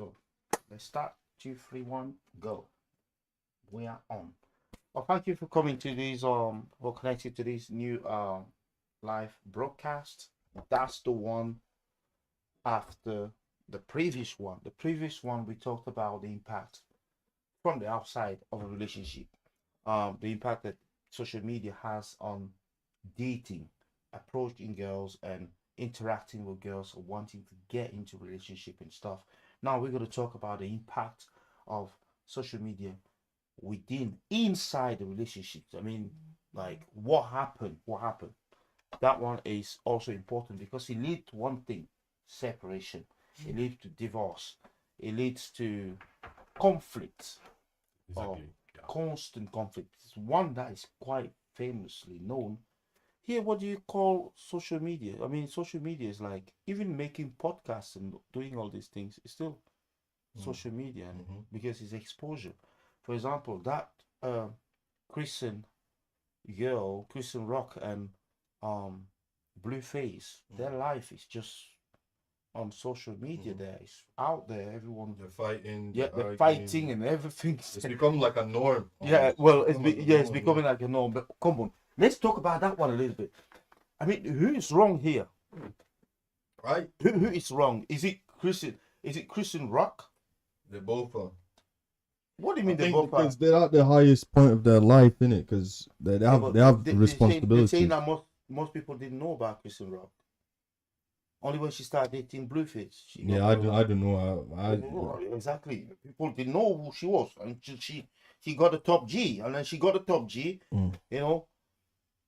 So let's start. 2, 3, 1, go. We are on. Well, thank you for coming to these for connecting to this new live broadcast. That's the one after the previous one. The previous one we talked about the impact from the outside of a relationship. The impact that social media has on dating, approaching girls and interacting with girls wanting to get into relationship and stuff. Now we're going to talk about the impact of social media within inside the relationships. I mean, like what happened? What happened? That one is also important because it leads to one thing: separation. It leads to divorce. It leads to conflict. Exactly. Yeah. Constant conflict. It's one that is quite famously known. Here, what do you call social media? I mean, social media is like even making podcasts and doing all these things is still social media because it's exposure. For example, that Christian girl, Christian Rock, and um, Blueface, their life is just on social media. There, it's out there. Everyone, They're fighting. yeah, they're arguing. fighting and everything. It's become like a norm. Yeah, almost. well, It's become like a it's norm, becoming like a norm. But come on, let's talk about that one a little bit. I mean, who is wrong here? right? Who is wrong? Is it Christian? Is it Christian Rock? They both are. What do you I mean they think both because are? they're at the highest point of their life, innit? Because they Yeah, have but they have they're responsibilities. saying that most people didn't know about Christian Rock. Only when she started dating Blueface. Yeah, I don't know. Exactly. People didn't know who she was, and she got a top G, and then she got a top G. You know,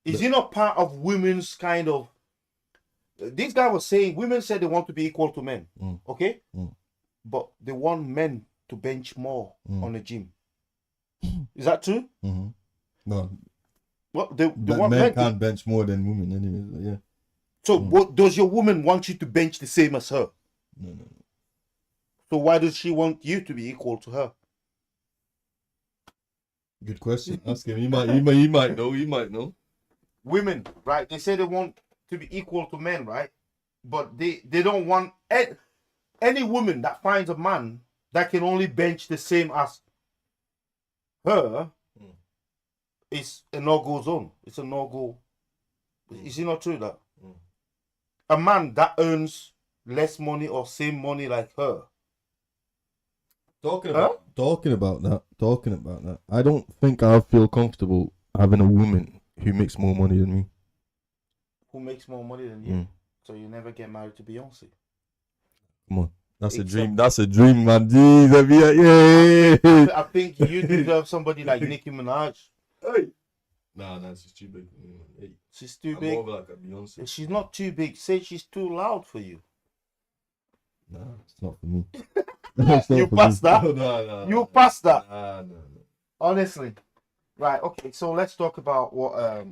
is it not part of women's kind of? This guy was saying women said they want to be equal to men, okay, but they want men to bench more on the gym. Is that true? No, What they but want men men can't bench more than women, anyway. Yeah. So what does your woman want you to bench the same as her? No. So why does she want you to be equal to her? Good question. Ask him. He might know. He might know. Women, right? They say they want to be equal to men, right? But they don't want any woman that finds a man that can only bench the same as her is a no-go zone. It's a no-go. Is it not true that a man that earns less money or same money like her? Talking about that. I don't think I'll feel comfortable having a woman who makes more money than me. Who makes more money than you? So you never get married to Beyonce. Come on. That's a dream. That's a dream, man. Jeez, I think you deserve somebody like Nicki Minaj. Hey. Nah, she's too big. Hey. She's too I'm big. more like a Beyonce. She's not too big. Say she's too loud for you. Nah, it's not for me. You passed that. No. You passed that. No. Honestly. Right. Okay. So let's talk about what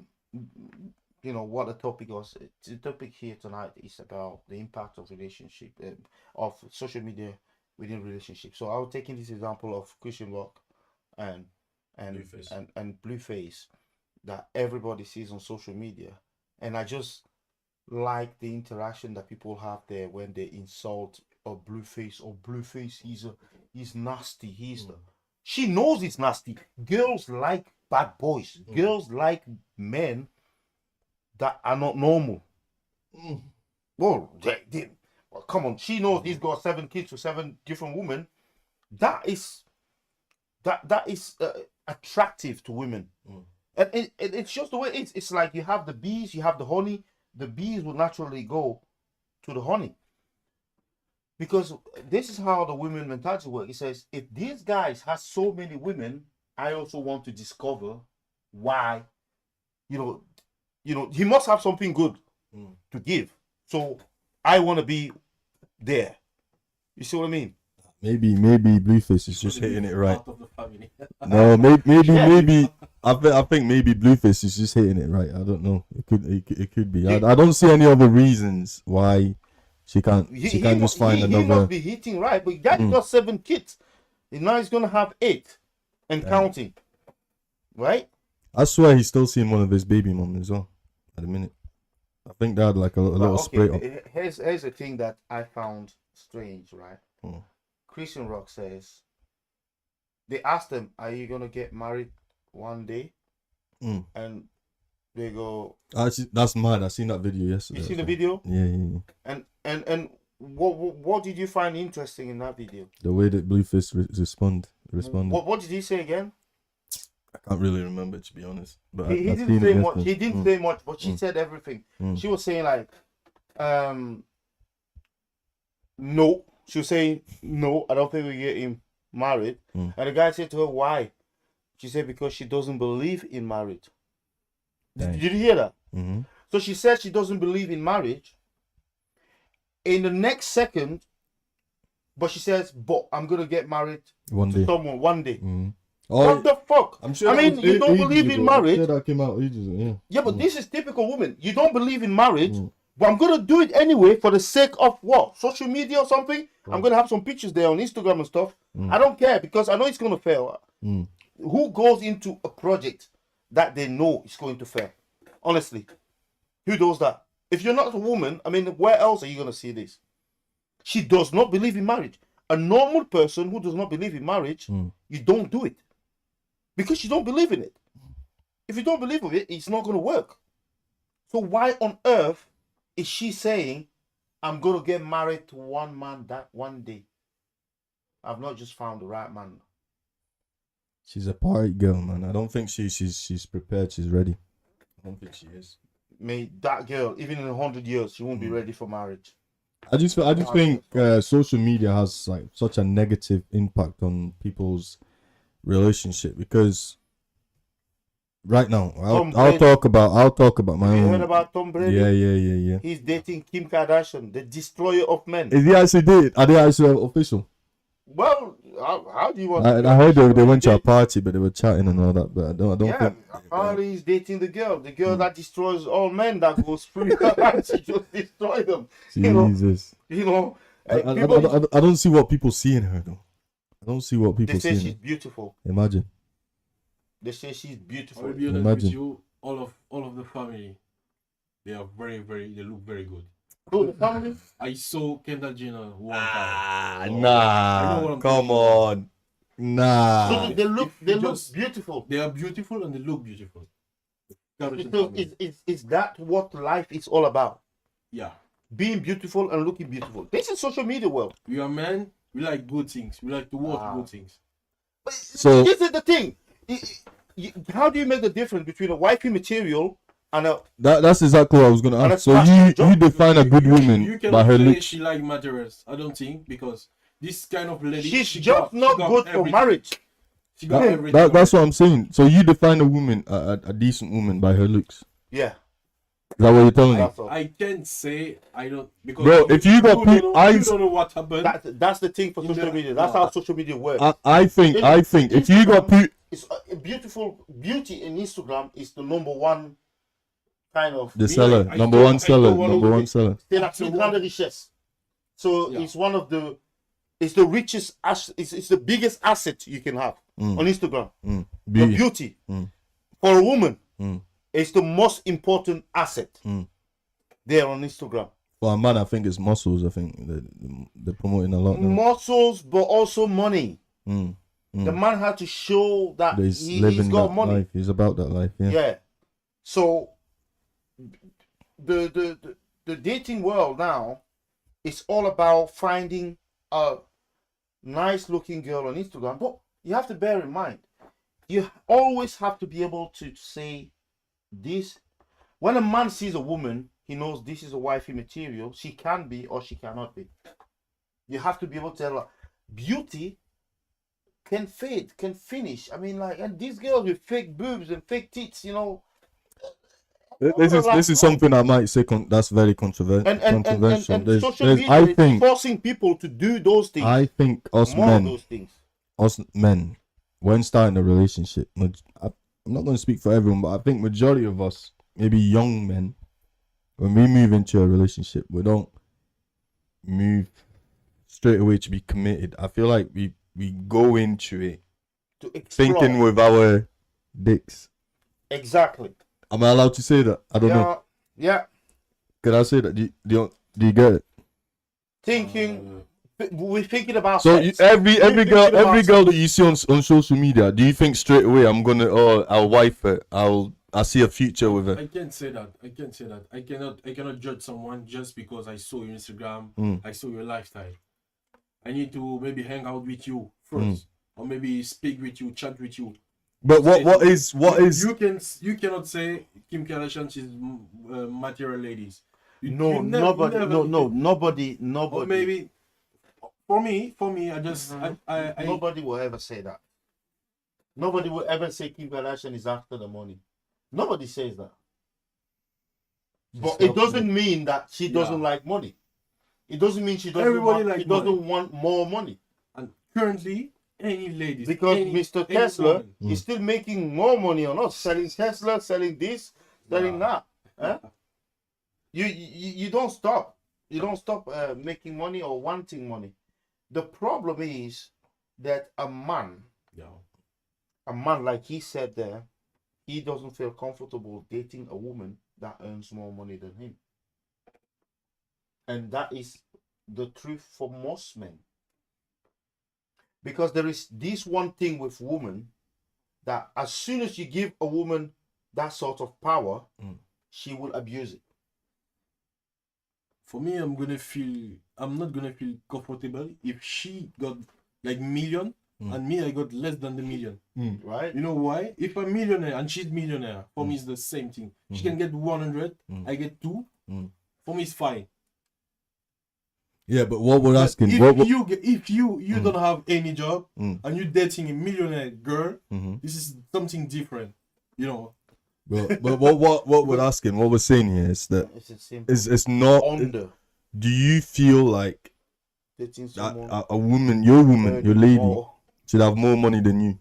what the topic was. The topic here tonight is about the impact of relationship of social media within relationships. So I was taking this example of Christian Rock and Blueface. and Blueface that everybody sees on social media, and I just like the interaction that people have there when they insult Blueface. He's nasty. She knows it's nasty. Girls like bad boys. Girls like men that are not normal. Well, come on. She knows he's got 7 kids with 7 different women. That is attractive to women. And it's just the way it is. It's like you have the bees, you have the honey. The bees will naturally go to the honey. Because this is how the women mentality works. It says, if these guys has so many women, I also want to discover why. He must have something good to give. So I want to be there. You see what I mean? Maybe Blueface is just hitting it right. No, maybe. I think maybe Blueface is just hitting it right. I don't know. It could be. I don't see any other reasons why she can't just find another. He must be hitting right, but that got 7 kids. And now he's gonna have 8 and counting. Right? I swear he's still seeing one of his baby mom as well at the minute. I think they had like a little spray up. Here's the thing that I found strange, right? Christian Rock says they asked them, "Are you gonna get married one day?" Mm. And they go, Actually, that's mad. I seen that video yesterday. "You seen the video?" Yeah. And what did you find interesting in that video? The way that Blueface responded. What did he say again? I can't really remember, to be honest. But He I didn't seen say it much. He yesterday. didn't say much, but she said everything. She was saying like, no. She was saying no. I don't think we get him married. And the guy said to her, "Why?" She said, "Because she doesn't believe in marriage." Did you hear that? Mm-hmm. So she said she doesn't believe in marriage. In the next second, but she says, "But I'm gonna get married to someone one day." Oh, What the fuck? I'm sure. I mean, you don't believe in marriage. I'm sure that came out ages ago. Yeah, but this is typical women. You don't believe in marriage, but I'm gonna do it anyway for the sake of what? Social media or something? I'm gonna have some pictures there on Instagram and stuff. I don't care because I know it's gonna fail. Who goes into a project that they know is going to fail? Honestly, who does that? If you're not a woman, I mean, where else are you gonna see this? She does not believe in marriage. A normal person who does not believe in marriage, you don't do it. Because you don't believe in it. If you don't believe in it, it's not going to work. So why on earth is she saying, "I'm going to get married to one man that one day"? I've not just found the right man. She's a party girl, man. I don't think she's prepared. She's ready. I don't think she is. Mate, that girl, even in 100 years, she won't be ready for marriage. I just think social media has like such a negative impact on people's relationship because right now I'll talk about my Have you own. heard about Tom Brady? Yeah. He's dating Kim Kardashian, the destroyer of men. Is he actually did? Are they actually official? Well, how do you want? I heard they went to a party, but they were chatting and all that. But I don't think. Apparently he's dating the girl that destroys all men that goes free. She just destroy them. Jesus. You know. I don't see what people see in her though. I don't see what people see. They say she's beautiful. Imagine. They say she's beautiful. I'll be honest with you, all of the family, they are they look very good. Who, the family? I saw Kendall Jenner one time. Nah, come on. Nah. So they look beautiful. They are beautiful and they look beautiful. So is that what life is all about? Yeah. Being beautiful and looking beautiful. This is social media world. We are men. We like good things. We like to watch good things. But so this is the thing. How do you make the difference between a wifey material and a... That's exactly what I was going to ask. So you define a good woman by her looks. She like materials. I don't think, because this kind of lady... She's just not good for marriage. She got everything. That's what I'm saying. So you define a woman, a decent woman by her looks. Yeah. Is that what you're telling me? I can't say I don't, because bro, if you got people, I don't know what happened. That's the thing for social media. That's how social media works. I think if you got people, it's a beauty in Instagram is the number one kind of number one seller. C'est la grande richesse. So it's one of the, it's the richest, it's the biggest asset you can have on Instagram. The beauty for a woman. It's the most important asset there on Instagram. For a man, I think it's muscles. I think they're promoting a lot now. Muscles, but also money. The man had to show that he's got money. Life. He's about that life. Yeah. So the dating world now is all about finding a nice looking girl on Instagram. But you have to bear in mind, you always have to be able to say this. When a man sees a woman, he knows this is a wifey material. She can be or she cannot be. You have to be able to tell her beauty can fade, can finish. I mean, like, and these girls with fake boobs and fake tits, you know. This is something I might say that's very controversial. And social media is forcing people to do those things. I think us men, when starting a relationship, I'm not going to speak for everyone, but I think majority of us, maybe young men, when we move into a relationship, we don't move straight away to be committed. I feel like we go into it thinking with our dicks. Exactly. Am I allowed to say that? I don't know. Yeah. Could I say that? Do you get it? Thinking we're thinking about So sex. every We're girl thinking about every girl that you see on social media, do you think straight away I'll wife her, I see a future with her? I can't say that. I cannot judge someone just because I saw your Instagram, I saw your lifestyle. I need to maybe hang out with you first, or maybe speak with you, chat with you. But what is You cannot say Kim Kardashian is material ladies. Nobody. Or maybe for me, I just I Nobody will ever say that. Nobody will ever say Kim Kardashian is after the money. Nobody says that. But it doesn't mean that she doesn't like money. It doesn't mean she doesn't want more money. And currently, any ladies, because Mr. Tesla is still making more money on us, selling Tesla, selling this, selling that. You don't stop. You don't stop making money or wanting money. The problem is that a man, like he said there, he doesn't feel comfortable dating a woman that earns more money than him. And that is the truth for most men. Because there is this one thing with women, that as soon as you give a woman that sort of power, she will abuse it. For me, I'm not gonna feel comfortable if she got like million and me I got less than the million. Right? You know why? If I'm millionaire and she's millionaire, for me it's the same thing. She can get 100, I get 2. For me it's fine. Yeah, but what we're asking, if you don't have any job and you're dating a millionaire girl, this is something different, you know. But what we're asking, what we're saying here is that it's not. Do you feel like a woman, your lady, should have more money than you?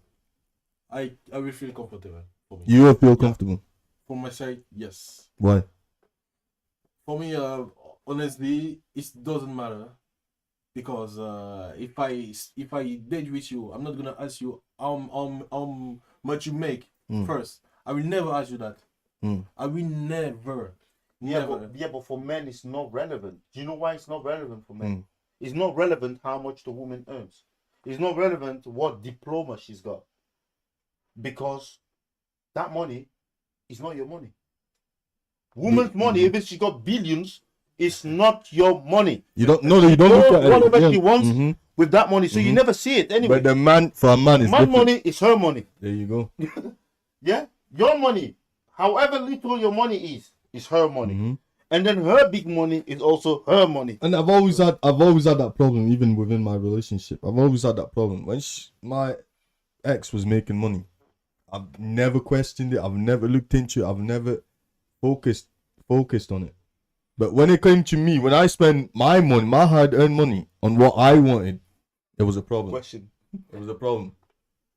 I will feel comfortable. For me. You will feel comfortable. From my side, yes. Why? For me, honestly, it doesn't matter, because if I date with you, I'm not gonna ask you how much you make first. I will never ask you that. I will never. But for men, it's not relevant. Do you know why it's not relevant for men? It's not relevant how much the woman earns. It's not relevant what diploma she's got. Because that money is not your money. Woman's money, even if she got billions, it's not your money. You don't know. You don't look at it. Whatever she wants with that money, so you never see it anyway. But for a man, it's different. money is her money. There you go. Yeah, your money, however little your money is her money, and then her big money is also her money. And I've always had that problem, even within my relationship. I've always had that problem when my ex was making money. I've never questioned it. I've never looked into it. I've never focused on it. But when it came to me, when I spent my money, my hard-earned money on what I wanted, it was a problem. It was a problem.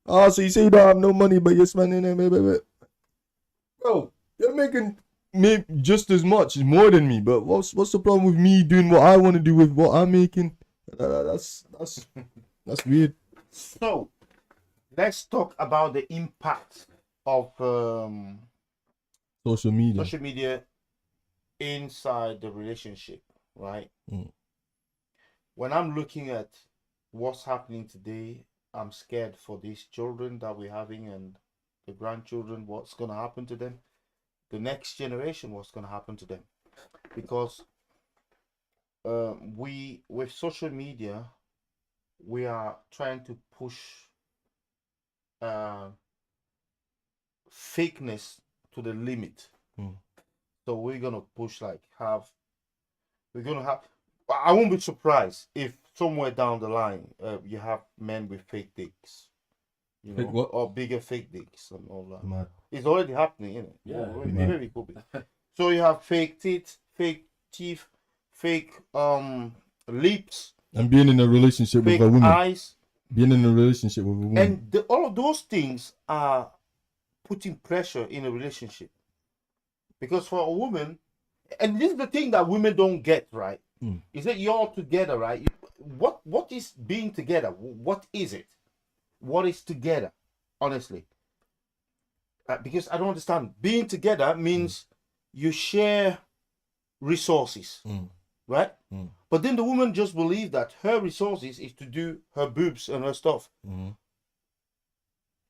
Oh, so you say you don't have no money, but you're spending it. Bro, you're making just as much, more than me. But what's the problem with me doing what I want to do with what I'm making? That's weird. So, let's talk about the impact of social media inside the relationship, right? When I'm looking at what's happening today, I'm scared for these children that we're having and the grandchildren, what's going to happen to them, the next generation, what's going to happen to them. Because with social media, we are trying to push fakeness to the limit. So we're going to push I won't be surprised if somewhere down the line you have men with fake dicks, you know, or bigger fake dicks and all that. Mad. It's already happening, isn't it? Yeah, very cool. So you have fake teeth, fake lips, and being in a relationship with a woman, eyes, being in a relationship with a woman, and all of those things are putting pressure in a relationship. Because for a woman, and this is the thing that women don't get, right? Is that you're together, right? What is being together? What is it? What is together? Honestly, because I don't understand. Being together means you share resources, right? But then the woman just believes that her resources is to do her boobs and her stuff.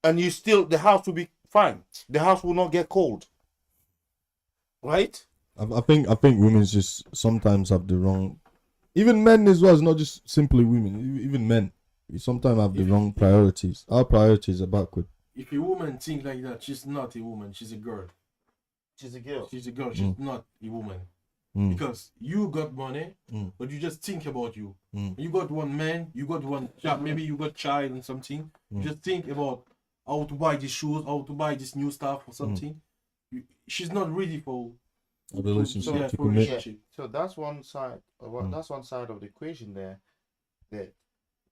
And you still, the house will be fine. The house will not get cold. Right? I think women just sometimes have the wrong, even men as well. It's not just simply women. Even men, we sometimes have the wrong priorities. Our priorities are backward. If a woman think like that, she's not a woman. She's a girl. She's a girl. She's a girl. She's not a woman. Because you got money, but you just think about you. You got one man, you got one child, maybe you got child and something. You just think about how to buy these shoes, how to buy this new stuff or something. She's not ready for a relationship. Yeah, to for commit. relationship. So that's one side. That's one side of the equation there. That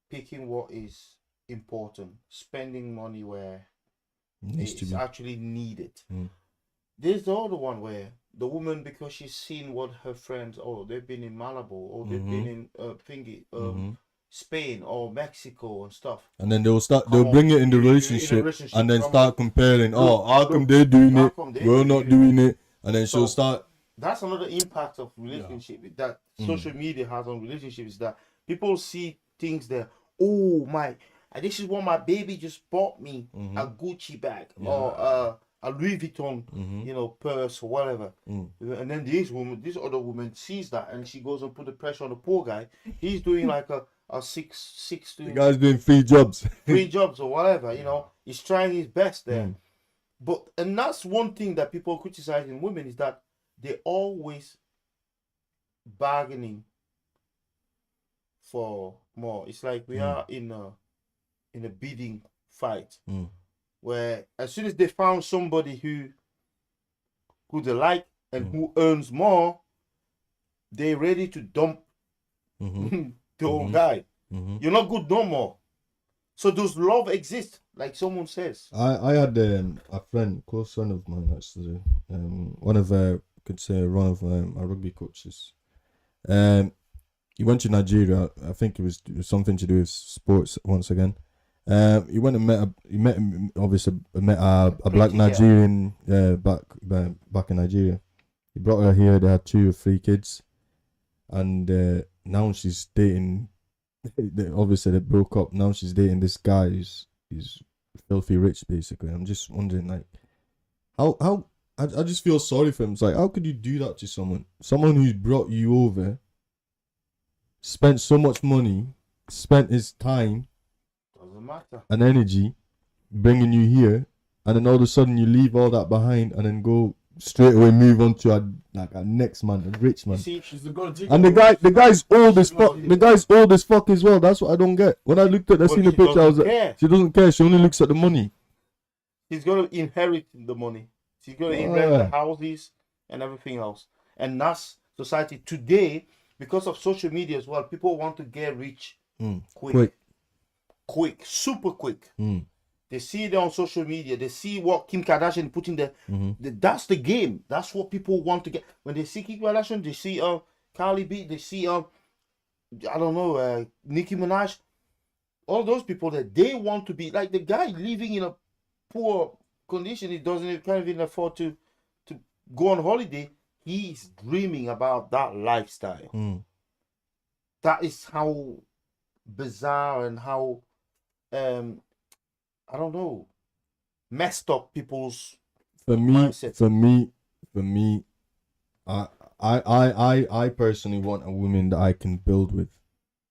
picking what is important, spending money where Needs to it's be. actually needed. There's the other one where the woman, because she's seen what her friends, they've been in Malibu, or they've been in Spain or Mexico and stuff. And then they'll bring it in the relationship, and then start comparing. How come they're doing it? We're not doing it. And then she'll start. That's another impact of relationship that social media has on relationships. That people see things that, oh my, this is what my baby just bought me, a Gucci bag or a Louis Vuitton, purse or whatever. And then this other woman sees that, and she goes and put the pressure on the poor guy. He's doing like a six The guy's doing 3 jobs. 3 jobs or whatever. He's trying his best there. And that's one thing that people criticize in women, is that they're always bargaining for more. It's like we are in a bidding fight, where as soon as they found somebody who they like and who earns more, they're ready to dump the old guy. You're not good no more. So does love exist, like someone says? I had a friend, close friend of mine actually, one of my rugby coaches. He went to Nigeria. I think it was something to do with sports once again. He went and met a black Nigerian back in Nigeria. He brought her here. They had 2 or 3 kids, and now she's dating. Obviously they broke up. Now she's dating this guy who's filthy rich, basically. I'm just wondering, like, how I just feel sorry for him. It's like, how could you do that to someone who's brought you over, spent so much money, spent his time, Doesn't matter, and energy bringing you here, and then all of a sudden you leave all that behind and then go straight away move on to a next man, a rich man. See, she's the girl. And the guy's old as fuck. The guy's old as fuck as well. That's what I don't get. When I looked at, seen the picture, I was like, she doesn't care. She only looks at the money. He's gonna inherit the money. She's gonna inherit the houses and everything else. And that's society today, because of social media as well. People want to get rich quick, super quick. They see it on social media. They see what Kim Kardashian put in there. That's the game. That's what people want to get. When they see Kim Kardashian, they see Carly B. They see Nicki Minaj. All those people that they want to be like the guy living in a poor condition. He can't even afford to go on holiday. He's dreaming about that lifestyle. That is how bizarre and how I don't know, messed up people's mindset. For me, I personally want a woman that I can build with.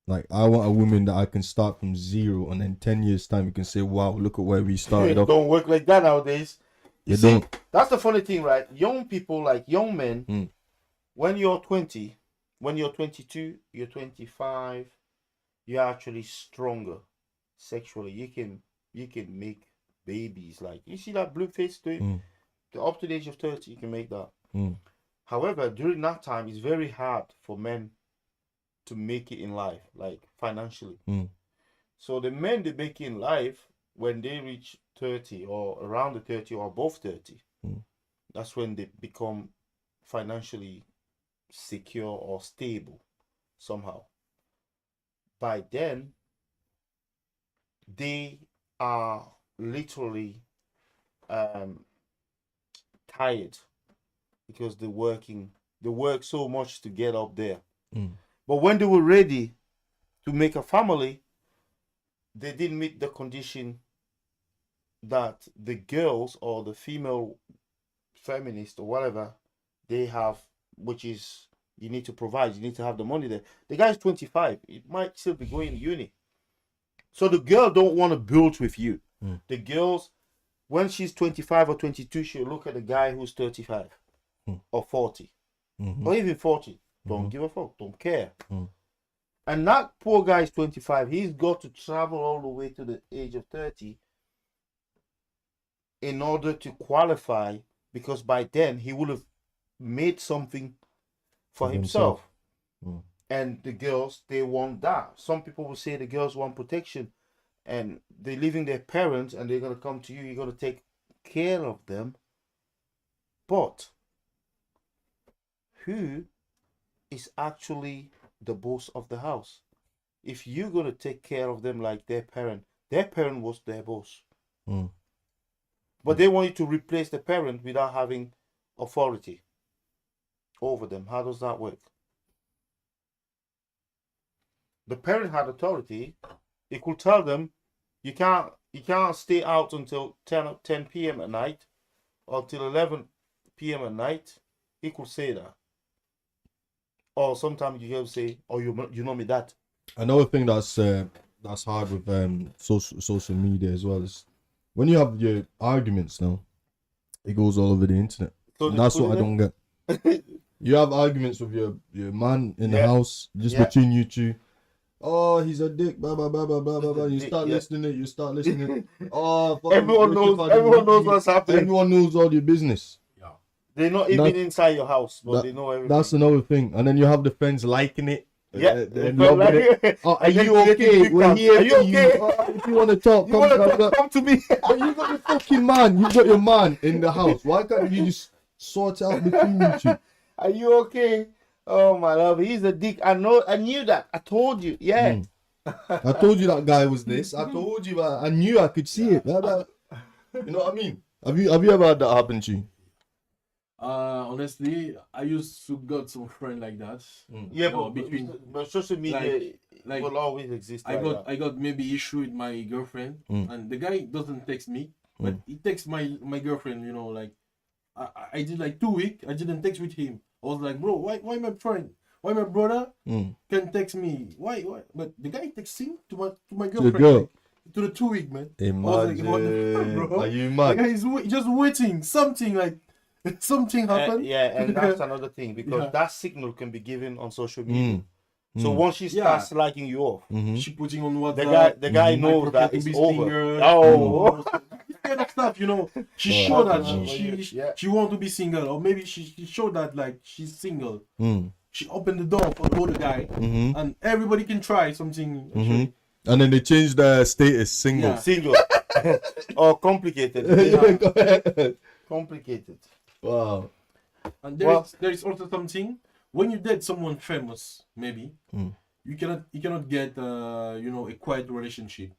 Like, I want a woman that I can start from zero, and then 10 years time you can say, wow, look at where we started It off. don't work like that nowadays. You see, don't. That's the funny thing, right? Young people, like young men, when you're 20, when you're 22, you're 25, you're actually stronger sexually. You can make babies. Like, you see that Blueface doing? Up to the age of 30, you can make that. However, during that time, it's very hard for men to make it in life, like financially. So the men they make it in life, when they reach 30 or around the 30 or above 30, that's when they become financially secure or stable somehow. By then, they are literally tired because they work so much to get up there. But when they were ready to make a family, they didn't meet the condition that the girls or the female feminist or whatever they have, which is you need to provide, you need to have the money there. The guy's 25, it might still be going to uni. So the girl don't want to build with you. The girls, when she's 25 or 22, she'll look at the guy who's 35 or 40 or even 40. Don't give a fuck, don't care. And that poor guy is 25. He's got to travel all the way to the age of 30 in order to qualify, because by then he would have made something for himself. And the girls, they want that. Some people will say the girls want protection, and they're leaving their parents and they're going to come to you. You're going to take care of them. But who is actually the boss of the house? If you're going to take care of them like their parent was their boss. But they want you to replace the parent without having authority over them. How does that work? The parent had authority. He could tell them, you can't stay out until 10 p.m. at night or till 11 p.m. at night. He could say that. Or sometimes you hear him say, "Oh, you know me that." Another thing that's hard with social media as well is when you have your arguments now, it goes all over the internet. So And that's what I don't get. You have arguments with your man in the house, just between you two. Oh, he's a dick, blah blah blah blah blah blah. You start listening. Oh, everyone knows what's happening. Everyone knows all your business. They're not even inside your house, but they know everything. That's another thing. And then you have the friends liking it. And loving it. Oh, are you okay? We're here. Are you okay? If you want to talk, come to me. But you got your fucking man. You got your man in the house. Why can't you just sort it out between you two? Are you okay? Oh my love, he's a dick. I knew that. I told you. Yeah. I told you that guy was this. I told you. I knew I could see it. You know what I mean? Have you ever had that happen to you? Honestly, I used to got some friend like that. Yeah, but social media like will always exist. I got maybe issue with my girlfriend, and the guy doesn't text me, but he texts my girlfriend. You know, like I did like 2 weeks. I didn't text with him. I was like, bro, why my friend, why my brother can text me? Why? But the guy texting to my girlfriend. Like, to the 2 week, man. Imagine. I was like, what the fuck, bro? Are you mad? The guy is just waiting. Something happened. And that's another thing, because that signal can be given on social media. So once she starts liking you off, she putting on WhatsApp. The guy knows that it's over. This kind of stuff, you know. She showed that she want to be single, or maybe she showed that like she's single. She opened the door for the other guy, and everybody can try something. And then they changed the status single. Single. Or complicated. Complicated. Wow. And there is also something, when you date someone famous, maybe you cannot get a quiet relationship.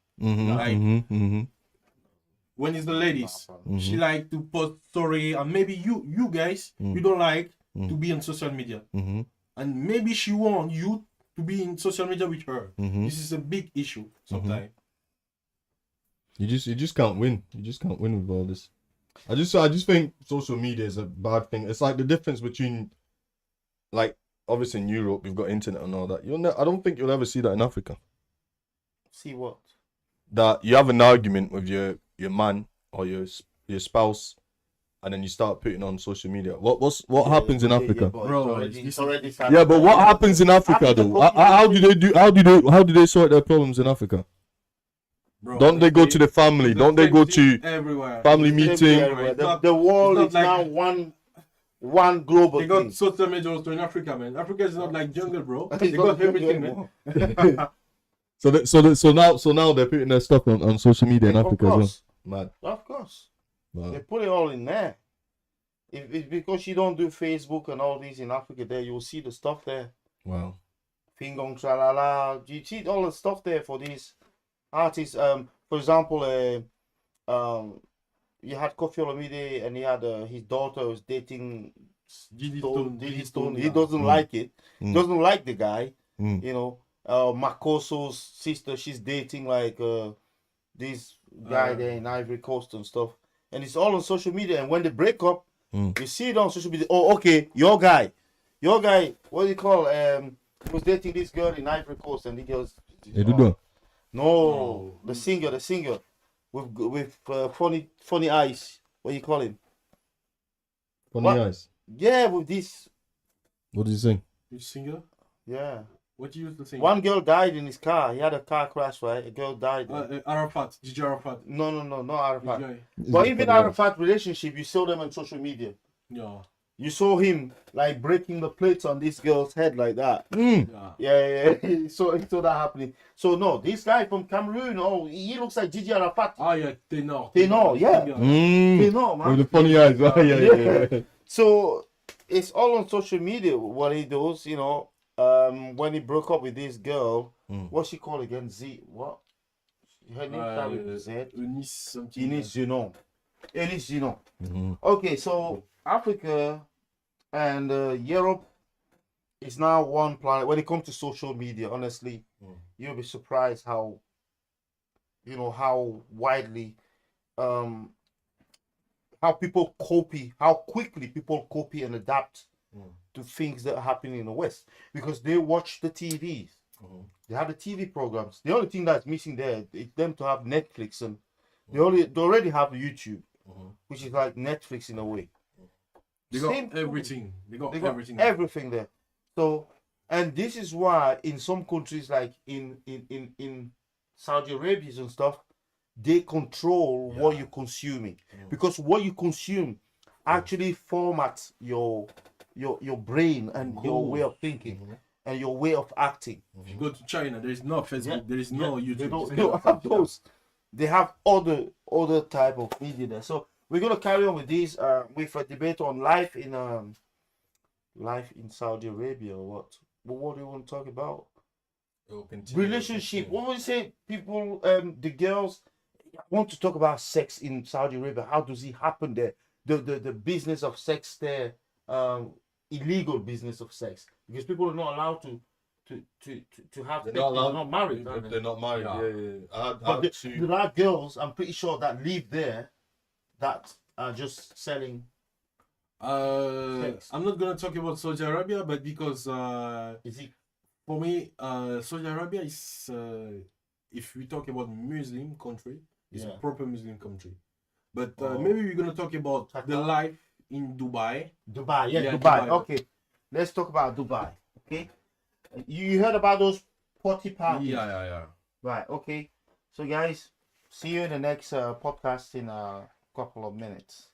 When it's the ladies, she like to post story, and maybe you guys you don't like to be on social media, and maybe she want you to be in social media with her. This is a big issue sometimes. You just can't win. You just can't win with all this. I just think social media is a bad thing. It's like the difference between, like, obviously in Europe we've got internet and all that. I don't think you'll ever see that in Africa. See what? That you have an argument with your man or your spouse, and then you start putting on social media. What happens in Africa? Bro, but what happens in Africa though? How do they sort their problems in Africa? Bro, don't they go to the family? Don't they go to everywhere? Family meeting? The world is like now one global thing. They got thing. social media also in Africa, man. Africa is not like jungle, bro. They got everything, man. So now they're putting their stuff on social media in Africa as well. Mad. Of course. Wow. They put it all in there. If it's because you don't do Facebook and all these in Africa, there you'll see the stuff there. Wow. Fingong tralala. You see all the stuff there for these artists. For example, you had Koffi Olomide, and he had his daughter was dating Diddy Stone. He doesn't like it. Doesn't like the guy. You know, Makoso's sister, she's dating like this guy there in Ivory Coast and stuff, and it's all on social media. And when they break up, you see it on social media. Oh, okay, your guy, what do you call? He was dating this girl in Ivory Coast, and he goes, no, the singer, with funny eyes. What do you call him? Funny eyes. Yeah, with this. What did you sing? Which singer? Yeah. What you used to sing? One girl died in his car. He had a car crash, right? A girl died. Arafat. Gigi Arafat. No, not Arafat. This guy. But even Arafat relationship, you saw them on social media. Yeah. You saw him like breaking the plates on this girl's head like that. Yeah. Yeah. So he saw that happening. So no, this guy from Cameroon, oh, he looks like Gigi Arafat. Ah, yeah, Tenor, yeah. Tenor, man. With the funny eyes. Yeah. So it's all on social media what he does, you know. When he broke up with this girl, what's she called again? Z, what? Her name started with Z. Eunice Junon. Okay, so Africa and Europe is now one planet. When it comes to social media, honestly, you'll be surprised how, you know, how widely, how quickly people copy and adapt to things that are happening in the West, because they watch the TVs. They have the TV programs. The only thing that's missing there is them to have Netflix, and they already have YouTube, which is like Netflix in a way. They got everything. They got everything. Everything there. So, and this is why in some countries like in Saudi Arabia and stuff, they control what you're consuming, because what you consume actually formats your brain and your way of thinking and your way of acting. If you go to China, there is no Facebook, there is no YouTube. They don't have those. They have other type of media there. So we're gonna carry on with this with a debate on life in Saudi Arabia or what. But what do you want to talk about? Relationship. What would you say? People, the girls want to talk about sex in Saudi Arabia. How does it happen there? The business of sex there, illegal business of sex, because people are not allowed to have sex. They're not married. They're not married. Yeah. But there are girls, I'm pretty sure, that live there that are just selling. I'm not gonna talk about Saudi Arabia, but because for me, Saudi Arabia is if we talk about Muslim country, it's a proper Muslim country. But maybe we're gonna talk about the life in Dubai. Dubai. Okay, let's talk about Dubai. Okay, you heard about those party parties? Yeah. Right. Okay. So guys, see you in the next podcast in a couple of minutes.